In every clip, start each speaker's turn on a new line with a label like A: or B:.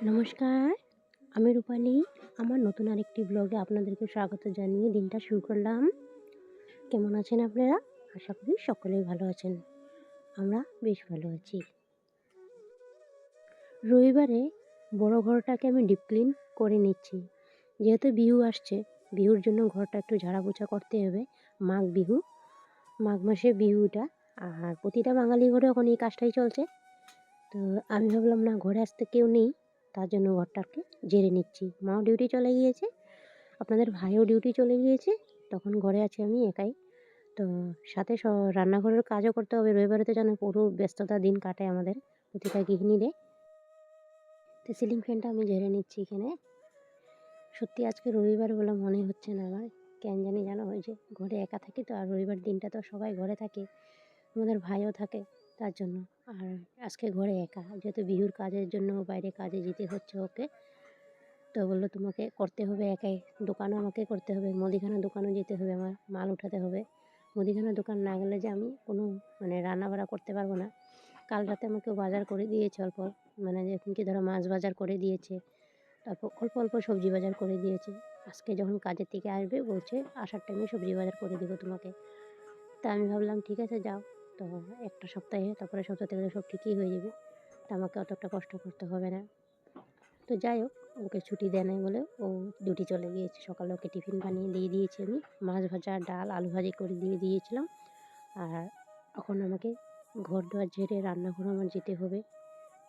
A: নমস্কার, আমি রূপালী। আমার নতুন আরেকটি ব্লগে আপনাদেরকে স্বাগত জানিয়ে দিনটা শুরু করলাম। কেমন আছেন আপনারা? আশা করি সকলেই ভালো আছেন। আমরা বেশ ভালো আছি। রবিবারে বড় ঘরটাকে আমি ডিপ ক্লিন করে নিচ্ছি। যেহেতু বিহু আসছে, বিহুর জন্য ঘরটা একটু ঝাড়া-পোছা করতে হবে। মাঘ বিহু, মাঘ মাসে বিহুটা। আর প্রতিটা বাঙালি ঘরে এখন এই কাজটাই চলছে। তো আমি ভাবলাম না ঘরে আসতে কেউ নেই, তার জন্য ঘরটাকে ঝেড়ে নিচ্ছি। মাও ডিউটি চলে গিয়েছে, আপনাদের ভাইও ডিউটি চলে গিয়েছে, তখন ঘরে আছি আমি একাই। তো সাথে রান্নাঘরের কাজও করতে হবে। রবিবারে তো জানো পুরো ব্যস্ততার দিন কাটে আমাদের প্রতিটা গৃহিণীদের। তো সিলিং ফ্যানটা আমি ঝেড়ে নিচ্ছি এখানে। সত্যি আজকে রবিবার বলে মনে হচ্ছে না আমার, কেন জানি জানো ওই যে ঘরে একা থাকি তো, আর রবিবার দিনটা তো সবাই ঘরে থাকে, আমাদের ভাইও থাকে তার জন্য। আর আজকে ঘরে একা, যেহেতু বিহুর কাজের জন্য বাইরে কাজে যেতে হচ্ছে ওকে। তো বললো তোমাকে করতে হবে একাই, দোকানও আমাকে করতে হবে, মুদিখানার দোকানও যেতে হবে, আমার মাল উঠাতে হবে। মুদিখানার দোকান না গেলে যে আমি কোনো রান্না বাড়া করতে পারবো না। কাল রাতে আমাকেও বাজার করে দিয়েছে অল্প, যখন কি ধরো মাছ বাজার করে দিয়েছে, তারপর অল্প অল্প সবজি বাজার করে দিয়েছে। আজকে যখন কাজের থেকে আসবে বলছে আসার টাইমে সবজি বাজার করে দেবো তোমাকে। তা আমি ভাবলাম ঠিক আছে যাও। তো একটা সপ্তাহে, তারপরে সপ্তাহ থেকে সব ঠিকই হয়ে যাবে, তা আমাকে অতটা কষ্ট করতে হবে না। তো যাই হোক, ওকে ছুটি দেয় নাই বলে ও ডিউটি চলে গিয়েছে। সকালে ওকে টিফিন বানিয়ে দিয়ে দিয়েছি আমি, মাছ ভাজা, ডাল, আলু ভাজি করে দিয়ে দিয়েছিলাম। আর এখন আমাকে ঘর দুয়ার ঝেড়ে রান্নাঘরও আমার যেতে হবে,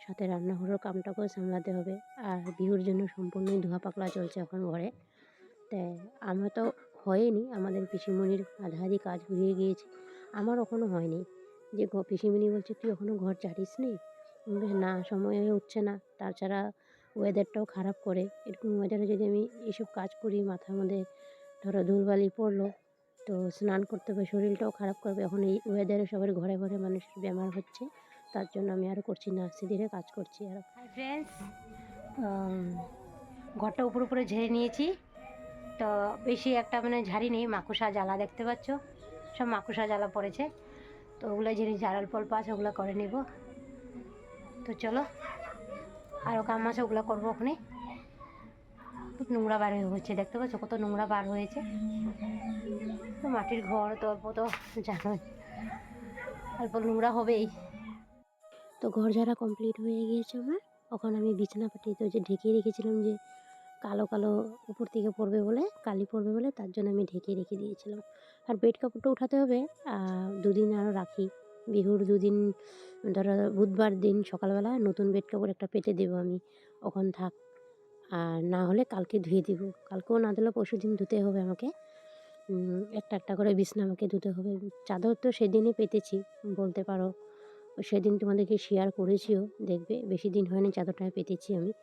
A: সাথে রান্নাঘরের কামটাকেও সামলাতে হবে। আর বিহুর জন্য সম্পূর্ণই ধোয়া পাকলা চলছে এখন ঘরে। তাই আমরা তো হয়নি, আমাদের পিসিমণির আধা আধি কাজ হয়ে গিয়েছে, আমার এখনও হয়নি। যে পিসিমণি বলছে তুই এখনও ঘর ঝাড়িস নি? না, সময় হয়ে উঠছে না, তাছাড়া ওয়েদারটাও খারাপ করে। এরকম ওয়েদারে যদি আমি এসব কাজ করি, মাথার মধ্যে ধরো ধুলবালি পড়লো, তো স্নান করতে হবে, শরীরটাও খারাপ করবে। এখন এই ওয়েদারে সবার ঘরে ঘরে মানুষের বেমার হচ্ছে, তার জন্য আমি আরও করছি না, আস্তে ধীরে কাজ করছি আরও। হাই ফ্রেন্ডস, ঘরটা উপরে ঝেড়ে নিয়েছি। তো বেশি একটা ঝাড়ি নেই, মাকুসা জ্বালা দেখতে পাচ্ছ, সব মাকুসা জ্বালা পড়েছে। তো ওগুলো জিনিস যার অল্প অল্প আছে ওগুলো করে নেব। তো চলো, আরও কাম আছে ওগুলো করবো ওখানে। খুব নোংরা বার হয়েছে, দেখতে পাচ্ছ কত নোংরা বার হয়েছে। তো মাটির ঘর তো অল্প, তো জানোই অল্প নোংরা হবেই। তো ঘর ঝাড়া কমপ্লিট হয়ে গিয়েছে আমার। এখন আমি বিছানা পাটি তো যে ঢেকে রেখেছিলাম, যে কালো কালো উপর থেকে পড়বে বলে, কালি পড়বে বলে, তার জন্য আমি ঢেকে রেখে দিয়েছিলাম। আর বেড কাপড়টা উঠাতে হবে, দুদিন আরও রাখি। বিহুর দুদিন, ধরো বুধবার দিন সকালবেলা নতুন বেড কাপড় একটা পেতে দেবো আমি, ওখান থাক। আর না হলে কালকে ধুয়ে দিব, কালকেও না দিলে পরশু দিন ধুতে হবে আমাকে। একটা একটা করে বিছনা আমাকে ধুতে হবে। চাদর তো সেদিনই পেতেছি বলতে পারো, সেদিন তোমাদেরকে শেয়ার করেছিও, দেখবে বেশি দিন হয়নি চাদরটা পেতেছি আমি।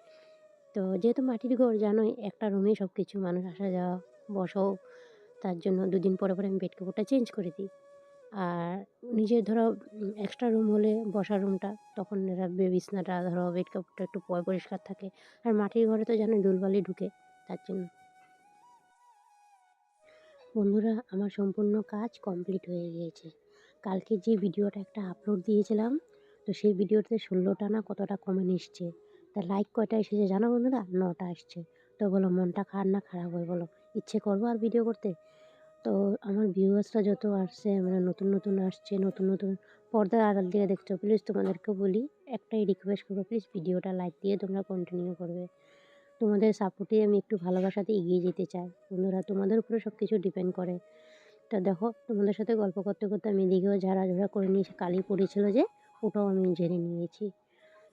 A: তো যেহেতু মাটির ঘর জানোই, একটা রুমে সব কিছু, মানুষ আসা যাওয়া, বসাও, তার জন্য দুদিন পরে পরে আমি বেড কাপড়টা চেঞ্জ করে দিই। আর নিজের ধরো এক্সট্রা রুম হলে বসার রুমটা, তখন রাখবে বিছনাটা, ধরো বেড কাপড়টা একটু পরিষ্কার থাকে। আর মাটির ঘরে তো জানোই ধুলবালি ঢুকে, তার জন্য। বন্ধুরা, আমার সম্পূর্ণ কাজ কমপ্লিট হয়ে গিয়েছে। কালকে যে ভিডিওটা একটা আপলোড দিয়েছিলাম, তো সেই ভিডিওতে 16টা না কতটা কমেন্ট এসছে। তা লাইক কয়টা এসেছে জানো বন্ধুরা? 9টা আসছে। তো বলো মনটা খারাপ না খারাপ হয় বলো? ইচ্ছে করবো আর ভিডিও করতে? তো আমার ভিউয়ার্সরা যত আসছে, নতুন নতুন আসছে, নতুন নতুন পর্দার আড়াল দিয়ে দেখছো, প্লিজ তোমাদেরকে বলি, একটাই রিকোয়েস্ট করবো, প্লিজ ভিডিওটা লাইক দিয়ে তোমরা কন্টিনিউ করবে। তোমাদের সাপোর্টে আমি একটু ভালোবাসাতে এগিয়ে যেতে চাই বন্ধুরা, তোমাদের উপরে সব কিছু ডিপেন্ড করে। তা দেখো, তোমাদের সাথে গল্প করতে করতে আমি এদিকেও ঝাড়া করে নিয়েছি, কালি পড়েছিল যে, ওটাও আমি ঝেড়ে নিয়েছি।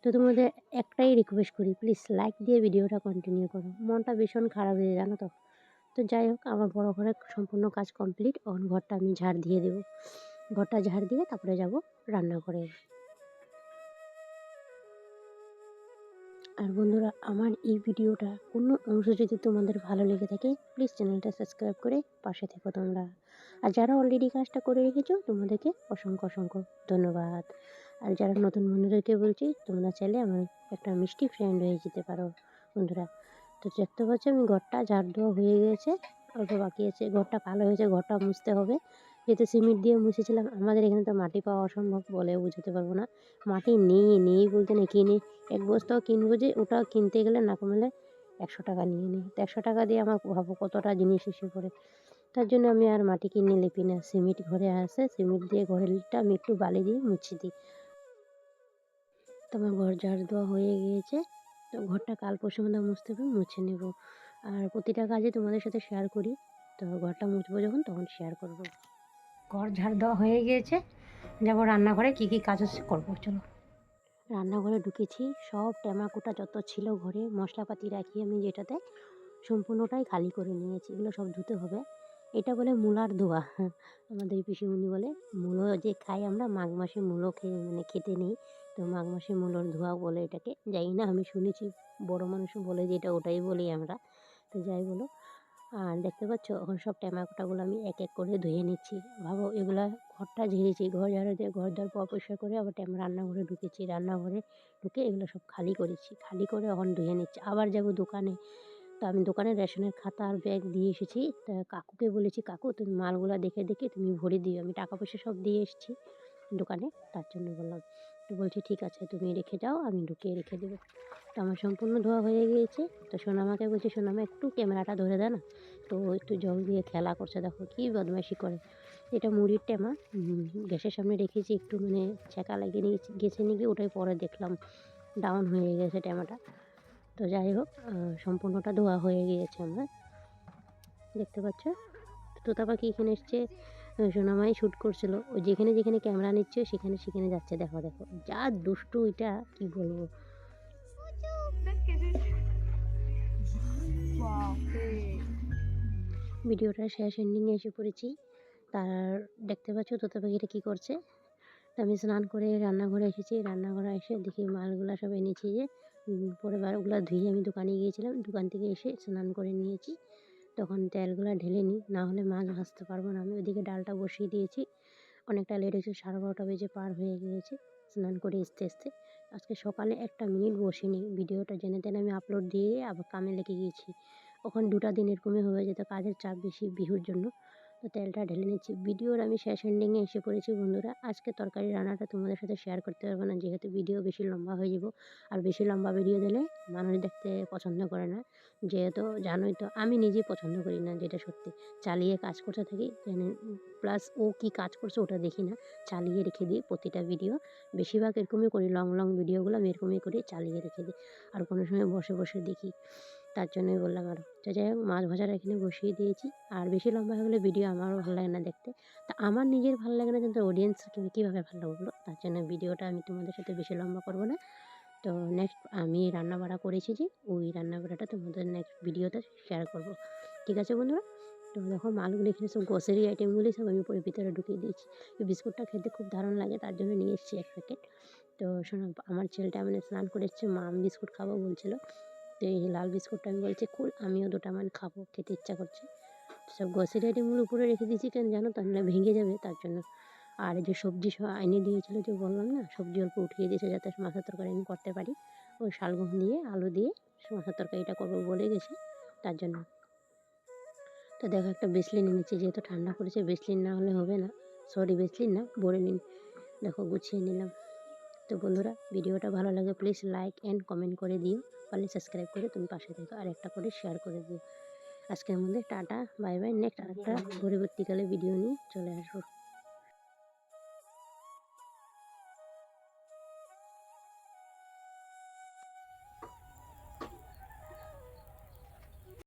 A: তো তোমাদের একটাই রিকোয়েস্ট করি, প্লিজ লাইক দিয়ে ভিডিওটা কন্টিনিউ করো, মনটা ভীষণ খারাপ হয়ে জানো তো। তো যাই হোক, আমার বড় ঘরের সম্পূর্ণ কাজ কমপ্লিট। এখন ঘরটা আমি ঝাড় দিয়ে দেবো, ঘরটা ঝাড় দিয়ে তারপরে যাব রান্নাঘরে। আর বন্ধুরা, আমার এই ভিডিওটা কোনো অংশ যদি তোমাদের ভালো লেগে থাকে, প্লিজ চ্যানেলটা সাবস্ক্রাইব করে পাশে থেকো তোমরা। আর যারা অলরেডি কাজটা করে রেখেছো, তোমাদেরকে অসংখ্য অসংখ্য ধন্যবাদ। আর যারা নতুন বন্ধুদেরকে বলছি, তোমরা চাইলে আমার একটা মিষ্টি ফ্রেন্ড হয়ে যেতে পারো বন্ধুরা। তো দেখতে পাচ্ছ আমি ঘরটা ঝাড় দেওয়া হয়ে গেছে, অল্প বাকি আছে, ঘরটা কালো হয়েছে, ঘরটা মুছতে হবে। যেহেতু সিমেন্ট দিয়ে মুছেছিলাম, আমাদের এখানে তো মাটি পাওয়া অসম্ভব, বলে বোঝাতে পারবো না। মাটি নেই বলতে নেই, কিনে 1 বস্তাও কিনবো যে ওটাও কিনতে গেলে না কমলে 100 টাকা নিয়ে নেয়। তো 100 টাকা দিয়ে আমার ভাবো কতটা জিনিস এসে পড়ে। তার জন্য আমি আর মাটি কিনে লেপি না, সিমেন্ট ঘরে আসে, সিমেন্ট দিয়ে ঘরের ইটটা আমি একটু বালি দিয়ে মুছে দিই। তো আমার ঘর ঝাড় দেওয়া হয়ে গিয়েছে। তো ঘরটা কাল পরশুর মধ্যে মুছতে হবে, মুছে নেব। আর প্রতিটা কাজে তোমাদের সাথে শেয়ার করি, তো ঘরটা মুছবো যখন তখন শেয়ার করব। ঘর ঝাড় দেওয়া হয়ে গিয়েছে, যাবো রান্নাঘরে কী কী কাজ আছে করবো, চলো। রান্নাঘরে ঢুকেছি, সব টেমাকুটা যত ছিল ঘরে মশলাপাতি রাখি আমি যেটাতে, সম্পূর্ণটাই খালি করে নিয়েছি। এগুলো সব ধুতে হবে। এটা বলে মূলার ধোয়া, আমাদের পিসিমণি বলে মূলো যে খাই আমরা, মাঘ মাসে মূলো খেতে নেই, তো মাঘ মাসে মূলোর ধোয়া বলে এটাকে। জানি না, আমি শুনেছি বড় মানুষও বলে যে এটা ওটাই বলি আমরা, তো যাই বলো। আর দেখতে পাচ্ছ এখন সব টেমাকোটাগুলো আমি এক এক করে ধুয়ে নিচ্ছি। ভাবো এগুলা ঘরটা ঝেড়েছি, ঘর ঝাড়ু দিয়ে ঘর দ্বার পরিষ্কার করে আবার রান্নাঘরে ঢুকেছি, রান্নাঘরে ঢুকে এগুলো সব খালি করেছি, খালি করে এখন ধুয়ে নিচ্ছি। আবার যাব দোকানে, তো আমি দোকানে রেশনের খাতা আর ব্যাগ দিয়ে এসেছি। তা কাকুকে বলেছি, কাকু তুমি মালগুলা দেখে দেখে তুমি ভরে দিও, আমি টাকা পয়সা সব দিয়ে এসেছি দোকানে, তার জন্য বললাম। তো বলছি ঠিক আছে তুমি রেখে যাও, আমি ঢুকিয়ে রেখে দেবো। তো আমার সম্পূর্ণ ধোয়া হয়ে গিয়েছে। তো সোনামাকে বলছি, সোনামা একটু ক্যামেরাটা ধরে দেয় না, তো একটু জল দিয়ে খেলা করছে, দেখো কী বদমাইশি করে। এটা মুড়ির টেমা, গ্যাসের সামনে রেখেছি, একটু ছ্যাঁকা লাগিয়ে নিয়ে গেছে নাকি ওটাই পরে দেখলাম ডাউন হয়ে গেছে টেমাটা। তো যাই হোক, সম্পূর্ণটা ধোয়া হয়ে গিয়েছে আমার, দেখতে পাচ্ছ। তোতা পাখি এখানে এসছে, সোনামাই শ্যুট করছিল, ও যেখানে যেখানে ক্যামেরা নিচ্ছে সেখানে সেখানে যাচ্ছে, দেখো দেখো যা দুষ্টু, এটা কি বলবো। ভিডিওটা শেষ এন্ডিংয়ে এসে পড়েছি। তার দেখতে পাচ্ছ তোতা পাখিটা কী করছে। তো আমি স্নান করে রান্নাঘরে এসেছি, রান্নাঘরে এসে দেখি মালগুলা সব এনেছি, যে পরে বার ওগুলো ধুয়ে আমি দোকানে গিয়েছিলাম, দোকান থেকে এসে স্নান করে নিয়েছি। তখন তেলগুলো ঢেলে নিই, না হলে মাছ ভাজতে পারবো না। আমি ওইদিকে ডালটা বসিয়ে দিয়েছি, অনেকটা লেট হয়েছে, 12:30 বেজে পার হয়ে গিয়েছে স্নান করে আসতে আসতে। আজকে সকালে 1 মিনিট বসিনি, ভিডিওটা জেনে তেনে আমি আপলোড দিয়ে আবার কামে লেগে গিয়েছি। ওখানে 2টা দিন এরকমই হয়ে যেত, কাজের চাপ বেশি বিহুর জন্য। তো তেলটা ঢেলে নিচ্ছি। ভিডিওর আমি শেষ এন্ডিংয়ে এসে পড়েছি বন্ধুরা। আজকে তরকারি রান্নাটা তোমাদের সাথে শেয়ার করতে পারবো না, যেহেতু ভিডিও বেশি লম্বা হয়ে যাব। আর বেশি লম্বা ভিডিও দিলে মানুষ দেখতে পছন্দ করে না, যেহেতু জানোই তো আমি নিজেই পছন্দ করি না, যেটা সত্যি। চালিয়ে কাজ করতে থাকি, প্লাস ও কি কাজ করছে ওটা দেখি না, চালিয়ে রেখে দিই প্রতিটা ভিডিও। বেশিরভাগ এরকমই করি, লং ভিডিওগুলো আমি এরকমই করে চালিয়ে রেখে দিই, আর কোনো সময় বসে বসে দেখি, তার জন্যই বললাম আরও। তো যাই হোক, মাছ ভাজাটা এখানে বসিয়ে দিয়েছি। আর বেশি লম্বা হয়ে গেলে ভিডিও আমারও ভালো লাগে না দেখতে। তা আমার নিজের ভালো লাগে না, কিন্তু অডিয়েন্সকে কীভাবে ভালো লাগবে বলো, তার জন্য ভিডিওটা আমি তোমাদের সাথে বেশি লম্বা করবো না। তো নেক্সট আমি রান্নাবাড়া করেছি, যে ওই রান্নাবাড়াটা তোমাদের নেক্সট ভিডিওতে শেয়ার করব। ঠিক আছে বন্ধুরা। তো দেখো মালগুলো এখানে সব গ্রোসারি আইটেমগুলি সব আমি পরে ভিতরে ঢুকিয়ে দিয়েছি। এই বিস্কুটটা খেতে খুব দারুণ লাগে, তার জন্য নিয়ে এসেছি 1 প্যাকেট। তো শোনো, আমার ছেলেটা স্নান করে এসছে, মা আমি বিস্কুট খাবো বলছিল। তো এই লাল বিস্কুটটা আমি বলছি খুল, আমিও 2টা খাবো, খেতে ইচ্ছা করছে। সব গ্রোসারি আইটেমগুলো উপরে রেখে দিয়েছি, কেন জানো তো, নাহলে ভেঙে যাবে, তার জন্য। আর এই যে সবজি সব এনে দিয়েছিলো, যে বললাম না, সবজি অল্প উঠিয়ে দিয়েছে যাতে মাছের তরকারি আমি করতে পারি। ওই শালগম দিয়ে আলু দিয়ে মাছের তরকারিটা করবো বলে গেছে, তার জন্য। তো দেখো একটা বেসলিন এনেছি, যেহেতু ঠান্ডা পড়েছে, বেসলিন না হলে হবে না। সরি, বেসলিন না, বলে নিন। দেখো গুছিয়ে নিলাম। তো বন্ধুরা, ভিডিওটা ভালো লাগে প্লিজ লাইক অ্যান্ড কমেন্ট করে দিও, পারলে সাবস্ক্রাইব করে তুমি পাশে থেকো, আর একটা করে শেয়ার করে দিও। আজকের মধ্যে টাটা, বাই বাই। নেক্সট আরেকটা পরবর্তীকালে ভিডিও নিয়ে চলে আসবো।